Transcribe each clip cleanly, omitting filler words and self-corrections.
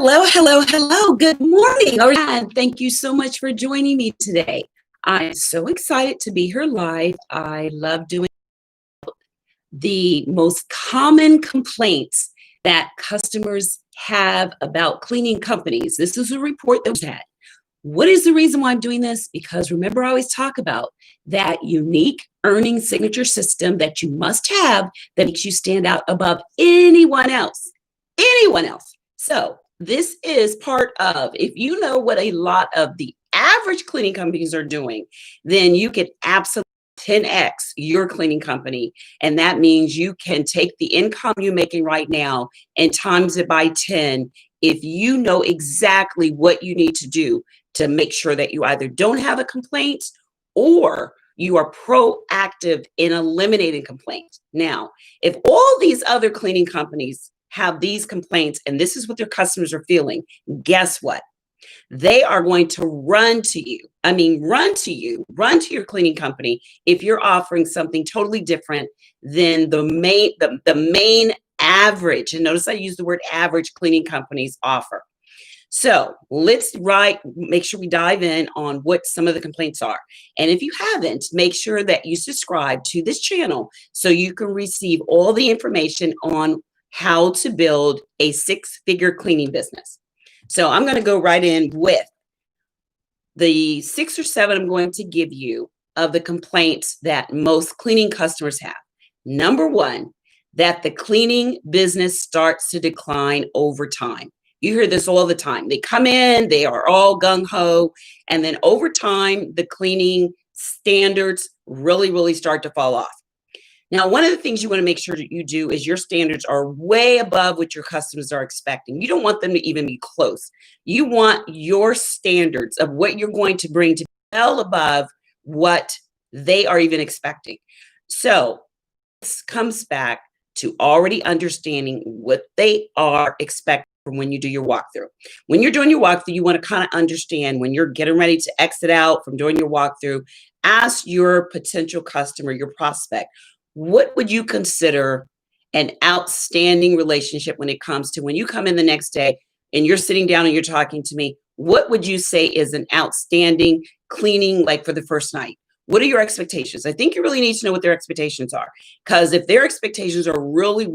Hello, hello, hello. Good morning. And thank you so much for joining me today. I'm so excited to be here live. I love doing the most common complaints that customers have about cleaning companies. This is a report that was had. What is the reason why I'm doing this? Because remember, I always talk about that unique earning signature system that you must have that makes you stand out above anyone else. Anyone else. So, this is part of, if you know what a lot of the average cleaning companies are doing, then you can absolutely 10x your cleaning company. And that means you can take the income you're making right now and times it by 10 if you know exactly what you need to do to make sure that you either don't have a complaint or you are proactive in eliminating complaints. Now, if all these other cleaning companies have these complaints and this is what their customers are feeling, guess what? They are going to run to you. I mean, run to your cleaning company if you're offering something totally different than the main average. And notice I use the word average cleaning companies offer. So make sure we dive in on what some of the complaints are. And if you haven't, make sure that you subscribe to this channel so you can receive all the information on how to build a six-figure cleaning business. So I'm going to go right in with the 6 or 7 I'm going to give you of the complaints that most cleaning customers have. Number 1, that the cleaning business starts to decline over time. You hear this all the time. They come in, they are all gung-ho, and then over time, the cleaning standards really start to fall off. Now, one of the things you want to make sure that you do is your standards are way above what your customers are expecting. You don't want them to even be close. You want your standards of what you're going to bring to be well above what they are even expecting. So this comes back to already understanding what they are expecting from when you do your walkthrough. When you're doing your walkthrough, you want to kind of understand when you're getting ready to exit out from doing your walkthrough, ask your potential customer, your prospect, what would you consider an outstanding relationship when it comes to when you come in the next day and you're sitting down and you're talking to me, what would you say is an outstanding cleaning like for the first night? What are your expectations? I think you really need to know what their expectations are, because if their expectations are really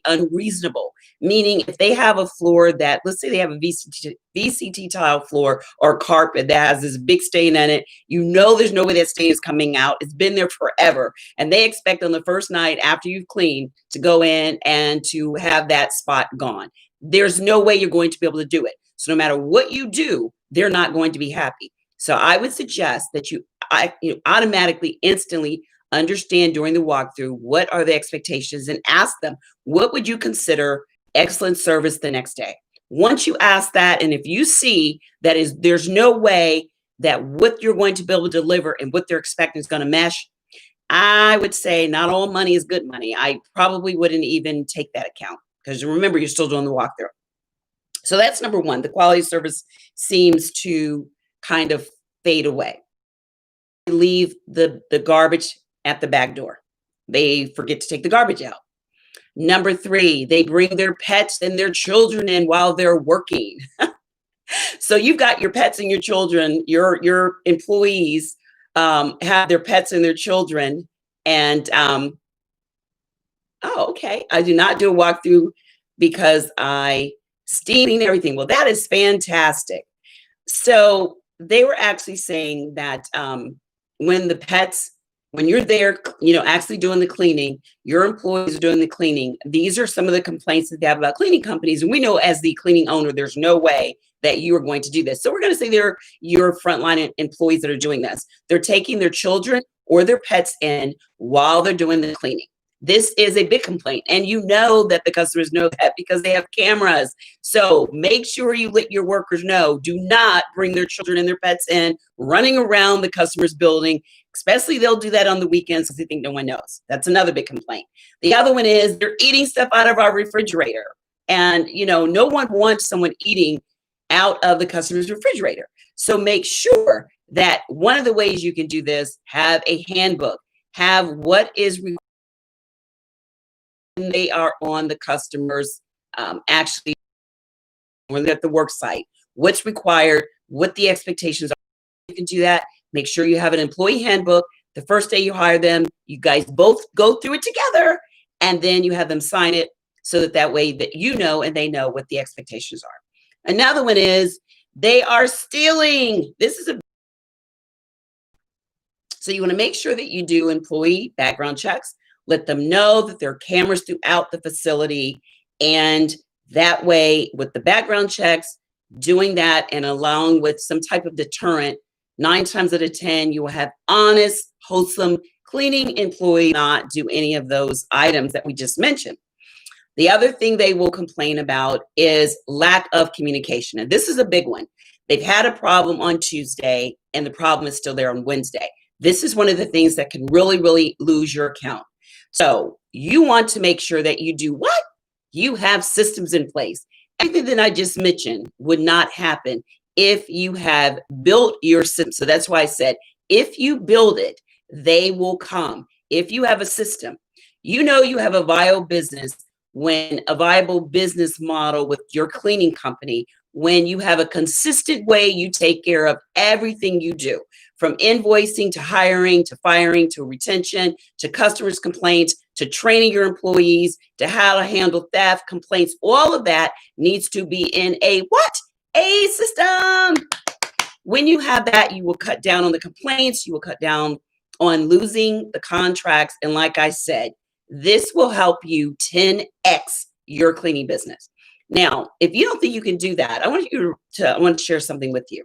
unreasonable, meaning if they have a floor that, let's say they have a VCT tile floor or carpet that has this big stain on it, you know there's no way that stain is coming out. It's been there forever. And they expect on the first night after you've cleaned to go in and to have that spot gone. There's no way you're going to be able to do it. So no matter what you do, they're not going to be happy. So I would suggest that you automatically, instantly understand during the walkthrough what are the expectations and ask them, what would you consider excellent service the next day? Once you ask that, and if you see that there's no way that what you're going to be able to deliver and what they're expecting is going to mesh, I would say not all money is good money. I probably wouldn't even take that account because remember, you're still doing the walkthrough. So that's number 1. The quality of service seems to kind of fade away. They leave the garbage at the back door. They forget to take the garbage out. Number 3, they bring their pets and their children in while they're working. So you've got your pets and your children, your employees have their pets and their children. And, oh, okay. I do not do a walkthrough because I steaming everything. Well, that is fantastic. So they were actually saying that when you're there, actually doing the cleaning, your employees are doing the cleaning. These are some of the complaints that they have about cleaning companies. And we know as the cleaning owner, there's no way that you are going to do this. So we're going to say they're your frontline employees that are doing this. They're taking their children or their pets in while they're doing the cleaning. This is a big complaint. And you know that the customers know that because they have cameras. So make sure you let your workers know, do not bring their children and their pets in running around the customer's building. Especially they'll do that on the weekends because they think no one knows. That's another big complaint. The other one is they're eating stuff out of our refrigerator. And, no one wants someone eating out of the customer's refrigerator. So make sure that one of the ways you can do this, have a handbook, have what is required when they are on the customers actually when they're at the work site, what's required, what the expectations are. You can do that. Make sure you have an employee handbook. The first day you hire them, you guys both go through it together, and then you have them sign it so that way that you know and they know what the expectations are. Another one is they are stealing. This is a So you want to make sure that you do employee background checks. Let them know that there are cameras throughout the facility. And that way, with the background checks, doing that and allowing with some type of deterrent, 9 times out of 10, you will have honest, wholesome, cleaning employees not do any of those items that we just mentioned. The other thing they will complain about is lack of communication. And this is a big one. They've had a problem on Tuesday, and the problem is still there on Wednesday. This is one of the things that can really, really lose your account. So you want to make sure that you do what? You have systems in place. Everything that I just mentioned would not happen if you have built your system. So that's why I said, if you build it, they will come. If you have a system, you know you have a viable business when a viable business model with your cleaning company, when you have a consistent way you take care of everything you do, from invoicing to hiring to firing to retention to customers' complaints to training your employees to how to handle theft complaints. All of that needs to be in a what? A system. When you have that, you will cut down on the complaints. You will cut down on losing the contracts. And like I said, this will help you 10x your cleaning business. Now, if you don't think you can do that, I want to share something with you.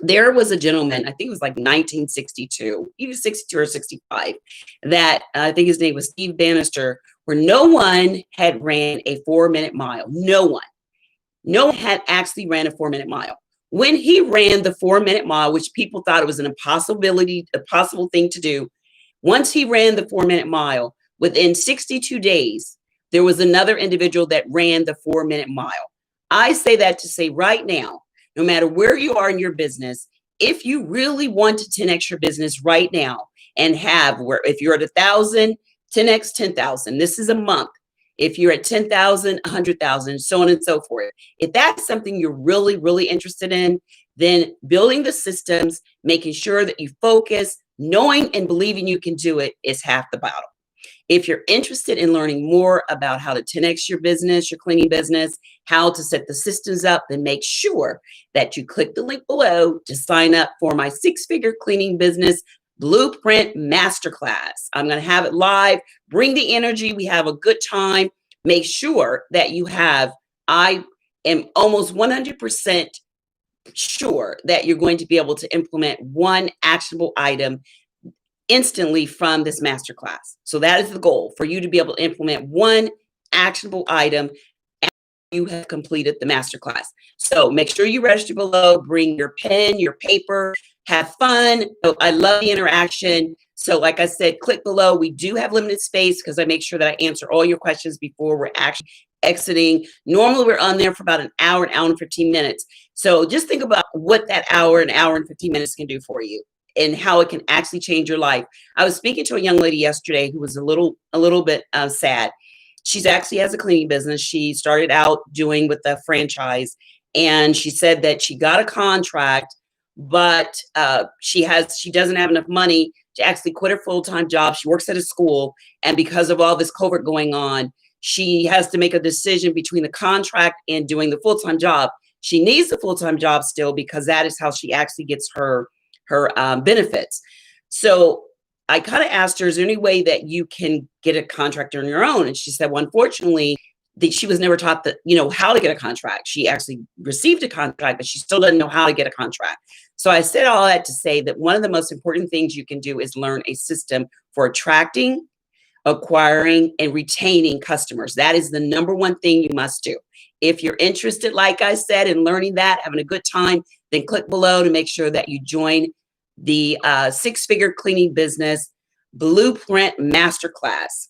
There was a gentleman, I think it was like 1962, he was 62 or 65, that I think his name was Steve Bannister, where no one had ran a 4-minute mile. No one had actually ran a 4-minute mile. When he ran the 4-minute mile, which people thought it was an impossible thing to do, once he ran the 4-minute mile, within 62 days, there was another individual that ran the 4-minute mile. I say that to say right now, no matter where you are in your business, if you really want to 10x your business right now and if you're at 1,000, 10x 10,000, this is a month. If you're at 10,000, 100,000, so on and so forth. If that's something you're really, really interested in, then building the systems, making sure that you focus, knowing and believing you can do it is half the battle. If you're interested in learning more about how to 10x your business, your cleaning business, how to set the systems up, then make sure that you click the link below to sign up for my 6-figure cleaning business Blueprint Masterclass. I'm going to have it live. Bring the energy. We have a good time. Make sure that you have, I am almost 100% sure that you're going to be able to implement one actionable item instantly from this masterclass. So that is the goal, for you to be able to implement one actionable item after you have completed the masterclass. So make sure you register below, bring your pen, your paper, have fun. So I love the interaction. So like I said, click below. We do have limited space because I make sure that I answer all your questions before we're actually exiting. Normally we're on there for about an hour and 15 minutes. So just think about what that hour and 15 minutes can do for you, and how it can actually change your life. I was speaking to a young lady yesterday who was a little bit sad. She's actually has a cleaning business. She started out doing with the franchise, and she said that she got a contract, but she doesn't have enough money to actually quit her full-time job. She works at a school, and because of all this COVID going on, she has to make a decision between the contract and doing the full-time job. She needs the full-time job still because that is how she actually gets her benefits. So I kind of asked her, is there any way that you can get a contract on your own? And she said, well, unfortunately, she was never taught how to get a contract. She actually received a contract, but she still doesn't know how to get a contract. So I said all that to say that one of the most important things you can do is learn a system for attracting, acquiring, and retaining customers. That is the number one thing you must do. If you're interested, like I said, in learning that, having a good time, then click below to make sure that you join the 6-figure cleaning business Blueprint Masterclass.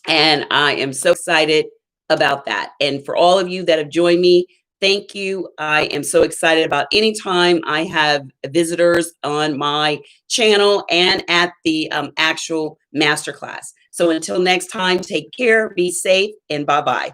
And I am so excited about that. And for all of you that have joined me, thank you. I am so excited about any time I have visitors on my channel and at the actual masterclass. So until next time, take care, be safe, and bye-bye.